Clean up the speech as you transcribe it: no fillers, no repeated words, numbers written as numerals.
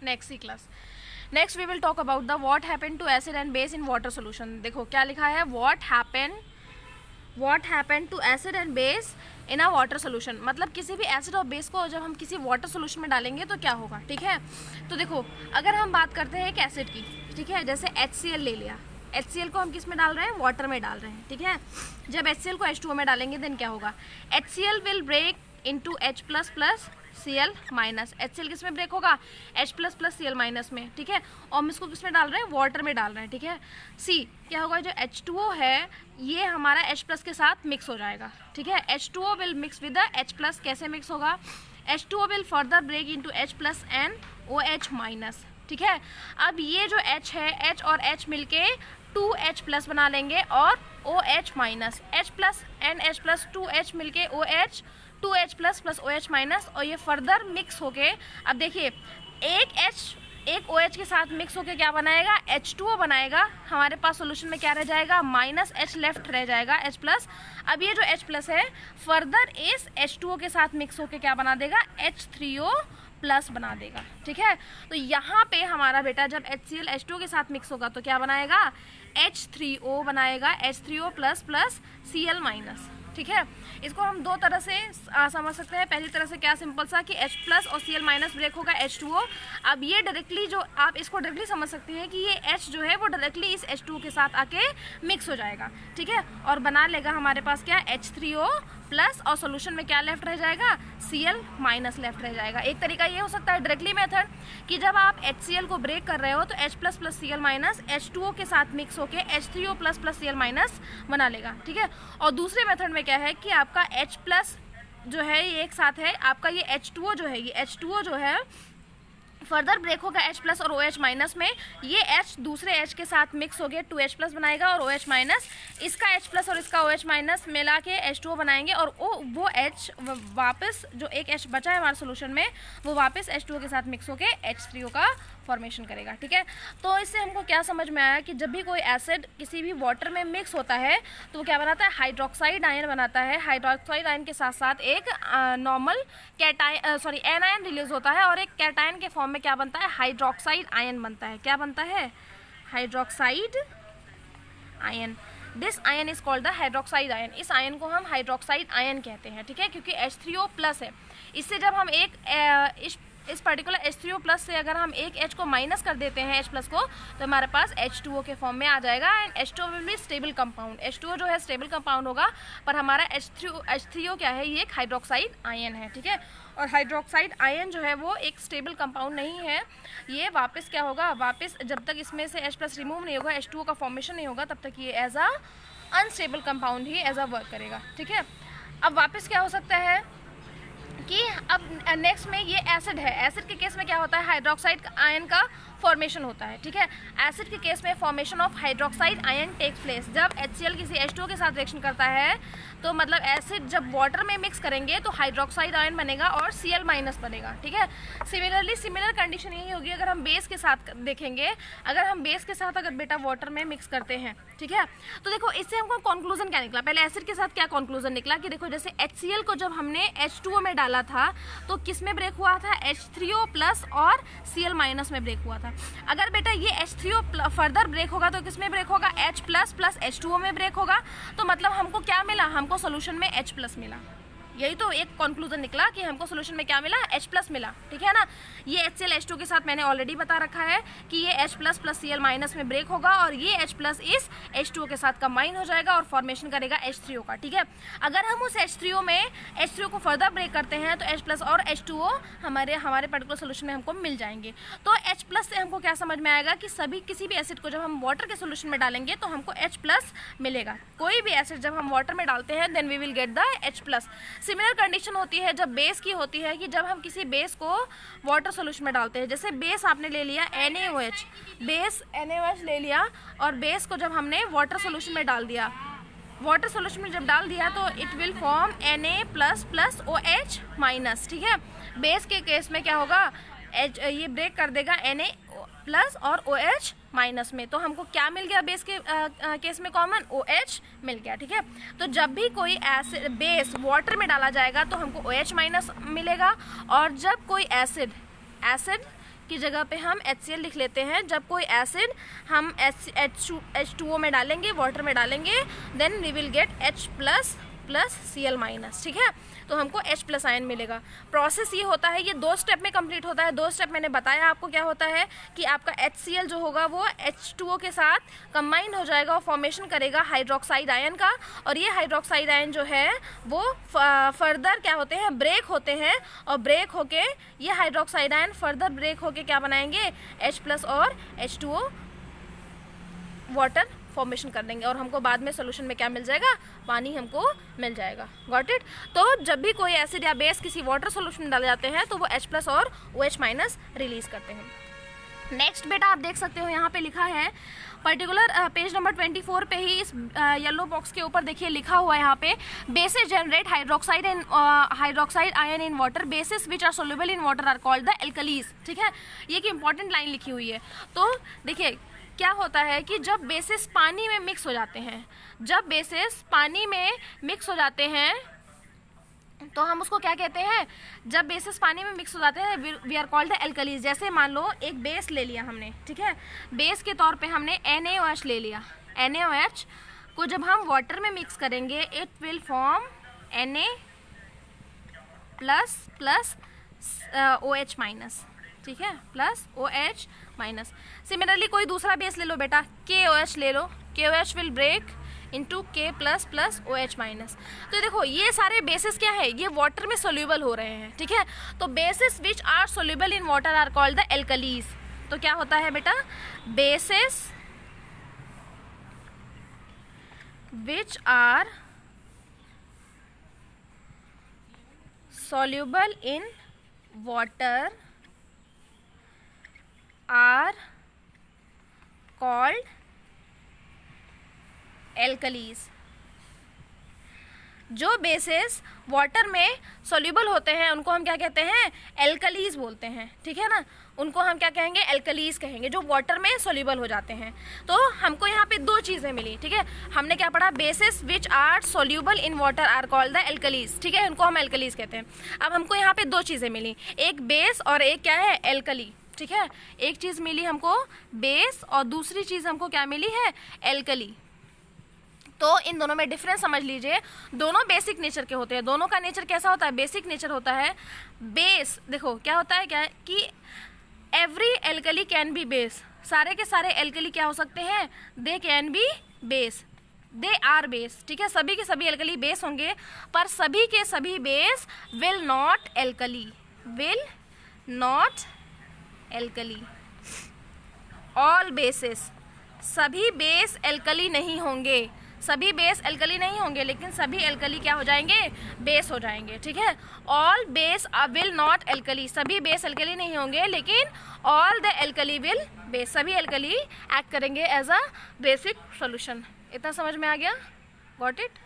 Next class. Next we will talk about the what happen to acid and base in water solution. देखो क्या लिखा है, what happen to acid and base in a water solution, मतलब किसी भी acid और base को जब हम किसी वाटर सोल्यूशन में डालेंगे तो क्या होगा। ठीक है, तो देखो अगर हम बात करते हैं एक एसिड की, ठीक है, जैसे HCl ले लिया, HCl को हम किस में डाल रहे हैं, वाटर में डाल रहे हैं। ठीक है, जब HCl को H2O में डालेंगे देन क्या होगा, HCl will break into H plus plus Cl minus. HCl किस में ब्रेक होगा, H plus plus Cl minus में। ठीक है, और हम इसको किस में डाल रहे हैं, वाटर में डाल रहे हैं। ठीक है, C क्या होगा, जो H2O है ये हमारा H प्लस के साथ मिक्स हो जाएगा। ठीक है, H2O will mix with the H plus, कैसे मिक्स होगा, H2O will further break into H plus and OH minus. ठीक है, अब ये जो H है, H और H मिलके 2H प्लस बना लेंगे और OH minus, H plus and H plus 2H मिलके OH, 2H plus plus OH minus, और ये फर्दर मिक्स होके, अब देखिए एक H एक OH के साथ मिक्स होके क्या बनाएगा, H2O बनाएगा। हमारे पास सोल्यूशन में क्या रह जाएगा, माइनस H लेफ्ट रह जाएगा, H प्लस। अब ये जो H प्लस है फर्दर इस H2O के साथ मिक्स होके क्या बना देगा, H3O प्लस बना देगा। ठीक है, तो यहाँ पे हमारा बेटा जब HCl H2O के साथ मिक्स होगा तो क्या बनाएगा, H3O बनाएगा, H3O plus plus Cl minus. ठीक है, इसको हम दो तरह से समझ सकते हैं। पहली तरह से क्या, सिंपल सा कि H प्लस और Cl माइनस ब्रेक होगा H2O। अब ये डायरेक्टली जो आप इसको डायरेक्टली समझ सकते हैं कि ये H जो है वो डायरेक्टली इस H2O के साथ आके मिक्स हो जाएगा। ठीक है, और बना लेगा हमारे पास क्या, H3O प्लस, और सोल्यूशन में क्या लेफ्ट रह जाएगा, Cl माइनस लेफ्ट रह जाएगा। एक तरीका ये हो सकता है डायरेक्टली मेथड कि जब आप HCl को ब्रेक कर रहे हो तो H plus plus Cl minus H2O के साथ मिक्स होके H3O plus plus Cl minus बना लेगा। ठीक है, और दूसरे मेथड में क्या है कि आपका H प्लस जो है ये एक साथ है, आपका ये H2O जो है, ये H2O जो है फर्दर ब्रेक होगा H प्लस और OH माइनस में। ये H दूसरे H के साथ मिक्स हो गया 2H प्लस बनाएगा और OH माइनस, इसका H प्लस और इसका OH माइनस मिला के H2O बनाएंगे, और वो H वापस जो एक H बचा है हमारे सोल्यूशन में वो वापस H2O के साथ मिक्स होके H3O का फॉर्मेशन करेगा। ठीक है, तो इससे हमको क्या समझ में आया कि जब भी कोई एसिड किसी भी वाटर में मिक्स होता है तो वो क्या बनाता है, हाइड्रोक्साइड आयन बनाता है। हाइड्रोक्साइड आयन के साथ साथ एक नॉर्मल एनायन रिलीज होता है, और एक कैटायन के फॉर्म में क्या बनता है, हाइड्रोक्साइड आयन बनता है। क्या बनता है, hydroxide ion. This ion is called the hydroxide ion. इस आयन को हम हाइड्रोक्साइड आयन कहते हैं। ठीक है, क्योंकि H3O प्लस है, इससे जब हम इस पर्टिकुलर H3O प्लस से अगर हम एक H को माइनस कर देते हैं H प्लस को, तो हमारे पास H2O के फॉर्म में आ जाएगा, and H2O will be stable compound. H2O जो है स्टेबल कंपाउंड होगा, पर हमारा H3O क्या है, ये एक हाइड्रोक्साइड आयन है। ठीक है, और हाइड्रोक्साइड आयन जो है वो एक स्टेबल कंपाउंड नहीं है, ये वापस क्या होगा, वापस जब तक इसमें से H प्लस रिमूव नहीं होगा, H2O का फॉर्मेशन नहीं होगा, तब तक ये एज अ अनस्टेबल कंपाउंड ही एज अ वर्क करेगा। ठीक है, अब वापस क्या हो सकता है कि अब नेक्स्ट में ये एसिड है। एसिड के केस में क्या होता है, हाइड्रोक्साइड आयन का फॉर्मेशन होता है। ठीक है, एसिड के केस में formation of hydroxide ion takes place. जब HCl किसी H2O के साथ रिएक्शन करता है तो मतलब एसिड जब वाटर में मिक्स करेंगे तो हाइड्रोक्साइड आयन बनेगा और Cl माइनस बनेगा। ठीक है, सिमिलर कंडीशन यही होगी अगर हम बेस के साथ देखेंगे। अगर हम बेस के साथ अगर बेटा वाटर में मिक्स करते हैं, ठीक है, तो देखो इससे हमको कंक्लूजन क्या निकला, पहले एसिड के साथ क्या कंक्लूजन निकला कि देखो जैसे HCl को जब हमने H2O में डाला था तो किस में ब्रेक हुआ था, H3O प्लस और Cl माइनस में ब्रेक हुआ था। अगर बेटा ये H3O फर्दर ब्रेक होगा तो किस में ब्रेक होगा, H प्लस प्लस H2O में ब्रेक होगा। तो मतलब हमको क्या मिला, हमको सोल्यूशन में H प्लस मिला। यही तो एक कंक्लूजन निकला कि हमको सोल्यूशन में क्या मिला, H प्लस मिला। ठीक है ना, ये HCl H2 के साथ मैंने ऑलरेडी बता रखा है कि ये H plus plus Cl minus में ब्रेक होगा और ये H प्लस इस H2O के साथ कंबाइन हो जाएगा और फॉर्मेशन करेगा H3O का। ठीक है, अगर हम उस H3O को फर्दर ब्रेक करते हैं तो H प्लस और H2O हमारे पर्टिकुलर सोल्यूशन में हमको मिल जाएंगे। तो H प्लस से हमको क्या समझ में आएगा कि किसी भी एसिड को जब हम वाटर के सोल्यूशन में डालेंगे तो हमको H प्लस मिलेगा। कोई भी एसिड जब हम वाटर में डालते हैं then we will get the H plus. Similar condition होती है जब बेस की होती है कि जब हम किसी बेस को वाटर सोल्यूशन में डालते हैं, जैसे बेस आपने ले लिया NaOH, बेस NaOH ले लिया और बेस को जब हमने वाटर सोल्यूशन में डाल दिया, वाटर सोल्यूशन में जब डाल दिया तो it will form Na plus plus OH minus. ठीक है, बेस के केस में क्या होगा, ये ब्रेक कर देगा Na प्लस और OH माइनस में, तो हमको क्या मिल गया, बेस के केस में कॉमन OH मिल गया। ठीक है, तो जब भी कोई एसिड बेस वाटर में डाला जाएगा तो हमको OH माइनस मिलेगा, और जब कोई एसिड की जगह पे हम HCl लिख लेते हैं। जब कोई एसिड हम H2O में डालेंगे, वाटर में डालेंगे, then we will get H plus Cl minus, ठीक है। तो हमको H प्लस आयन मिलेगा। प्रोसेस ये होता है, ये 2 स्टेप में कंप्लीट होता है। 2 स्टेप मैंने बताया आपको क्या होता है कि आपका HCl जो होगा वो H2O के साथ कंबाइन हो जाएगा और फॉर्मेशन करेगा हाइड्रोक्साइड आयन का, और ये हाइड्रोक्साइड आयन जो है वो फर्दर क्या होते हैं, ब्रेक होते हैं, और ब्रेक होके ये हाइड्रोक्साइड आयन फर्दर ब्रेक होके क्या बनाएंगे, H प्लस और H2O वाटर फॉर्मेशन कर देंगे, और हमको बाद में सोल्यूशन में क्या मिल जाएगा, पानी हमको मिल जाएगा। Got it. तो जब भी कोई एसिड या बेस किसी वाटर सोल्यूशन में डाले जाते हैं तो वो H प्लस और OH माइनस रिलीज करते हैं। नेक्स्ट बेटा आप देख सकते हो यहाँ पे लिखा है पर्टिकुलर पेज नंबर 24 पे ही इस येलो बॉक्स के ऊपर देखिए लिखा हुआ है यहाँ पे, bases generate hydroxide ion in water, bases which are soluble in water are called the alkalis, ठीक है। ये एक इंपॉर्टेंट लाइन लिखी हुई है। तो देखिए क्या होता है कि जब बेसिस पानी में मिक्स हो जाते हैं, जब बेसिस पानी में मिक्स हो जाते हैं तो हम उसको क्या कहते हैं, जब बेसिस पानी में मिक्स हो जाते हैं वी आर कॉल्ड एल्कलीज। जैसे मान लो एक बेस ले लिया हमने, ठीक है, बेस के तौर पे हमने NaOH ले लिया। NaOH को जब हम वाटर में मिक्स करेंगे it will form Na plus OH minus, ठीक है, प्लस OH माइनस। सिमिलरली कोई दूसरा बेस ले लो बेटा, KOH ले लो, KOH will break into K plus OH minus. तो देखो ये सारे बेसिस क्या है, ये वाटर में सोल्यूबल हो रहे हैं, ठीक है। तो bases which are soluble in water are called the alkalis. तो क्या होता है बेटा, bases which are soluble in water are called alkalis। जो बेसिस वाटर में सोल्यूबल होते हैं उनको हम क्या कहते हैं, एल्कलीज बोलते हैं, ठीक है ना। उनको हम क्या कहेंगे, एल्कलीज कहेंगे, जो वाटर में सोल्यूबल हो जाते हैं। तो हमको यहाँ पे 2 चीज़ें मिली, ठीक है। हमने क्या पढ़ा, bases which are soluble in water are called the alkalis, ठीक है, उनको हम एल्कलीज कहते हैं। अब हमको यहाँ पे 2 चीज़ें मिली, एक बेस और एक क्या है, एल्कली, ठीक है। एक चीज़ मिली हमको बेस और दूसरी चीज़ हमको क्या मिली है, एल्कली। तो इन दोनों में डिफरेंस समझ लीजिए, दोनों बेसिक नेचर के होते हैं। दोनों का नेचर कैसा होता है, बेसिक नेचर होता है। बेस देखो क्या होता है, क्या है कि every alkali can be base, सारे के सारे एल्कली क्या हो सकते हैं, they can be base, they are base, ठीक है। सभी के सभी एल्कली बेस होंगे, पर सभी के सभी base will not alkali, will not alkali. All basis, सभी बेस एल्कली नहीं होंगे, सभी बेस एल्कली नहीं होंगे, लेकिन सभी एल्कली क्या हो जाएंगे, बेस हो जाएंगे, ठीक है। All base will not alkali, सभी बेस एल्कली नहीं होंगे, लेकिन all the alkali will base, सभी एल्कली एक्ट करेंगे एज अ बेसिक सॉल्यूशन। इतना समझ में आ गया, गॉट इट।